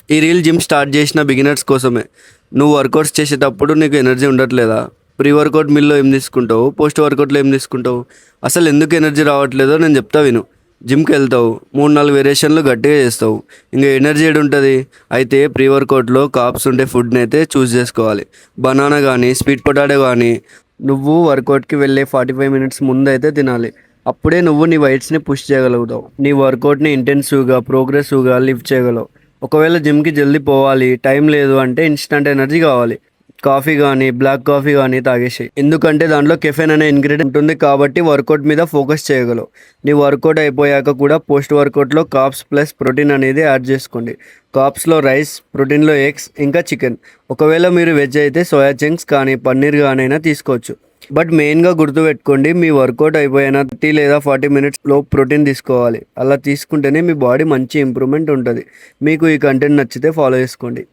ఈ reel gym start చేసిన beginners కోసమే. నువ్వు వర్కౌట్స్ చేసేటప్పుడు నీకు ఎనర్జీ ఉండట్లేదా? ప్రీ వర్కౌట్ మీల్‌లో ఏం తీసుకుంటావు? పోస్ట్ వర్కౌట్‌లో ఏం తీసుకుంటావు? అసలు ఎందుకు ఎనర్జీ రావట్లేదో నేను చెప్తా విను. జిమ్‌కెళ్తావు, 3, 4 వేరియేషన్లు గట్టిగా చేస్తావు. ఇంక ఎనర్జీ ఏడుంటది? అయితే ప్రీ వర్కౌట్‌లో కార్బ్స్ ఉండే ఫుడ్‌నైతే చూస్ చేసుకోవాలి. బనానా గానీ, స్వీట్ పొటాటో గానీ నువ్వు వర్కౌట్‌కి వెళ్ళే 45 మినిట్స్ ముందైతే తినాలి. అప్పుడే నువ్వు నీ వెయిట్స్‌ని పుష్ చేయగలుగుతావు. నీ వర్కౌట్‌ని ఇంటెన్సివ్‌గా, ప్రోగ్రెసివ్‌గా లిఫ్ట్ చేయగలవు. ఒకవేళ జిమ్‌కి జల్దీ పోవాలి, టైం లేదు అంటే ఇన్‌స్టంట్ ఎనర్జీ కావాలి. కాఫీ గానీ, బ్లాక్ కాఫీ గానీ తాగేసేయి. ఎందుకంటే దాంట్లో కెఫెన్ అనే ఇంగ్రీడియంట్ ఉంటుంది కాబట్టి వర్కౌట్ మీద ఫోకస్ చేయగలవు. నీ వర్కౌట్ అయిపోయాక కూడా పోస్ట్ వర్కౌట్‌లో కార్బ్స్ ప్లస్ ప్రోటీన్ అనేది యాడ్ చేసుకోండి. కార్బ్స్‌లో రైస్, ప్రోటీన్‌లో ఎగ్స్, ఇంకా చికెన్. ఒకవేళ మీరు వెజ్ అయితే సోయా చంక్స్ కానీ, పన్నీర్ గానైనా తీసుకోవచ్చు. బట్ మెయిన్‌గా గుర్తుపెట్టుకోండి, మీ వర్కౌట్ అయిపోయిన 30 లేదా 40 మినిట్స్‌లో ప్రోటీన్ తీసుకోవాలి. అలా తీసుకుంటేనే మీ బాడీ మంచి ఇంప్రూవ్‌మెంట్ ఉంటది. మీకు ఈ కంటెంట్ నచ్చితే ఫాలో చేసుకోండి.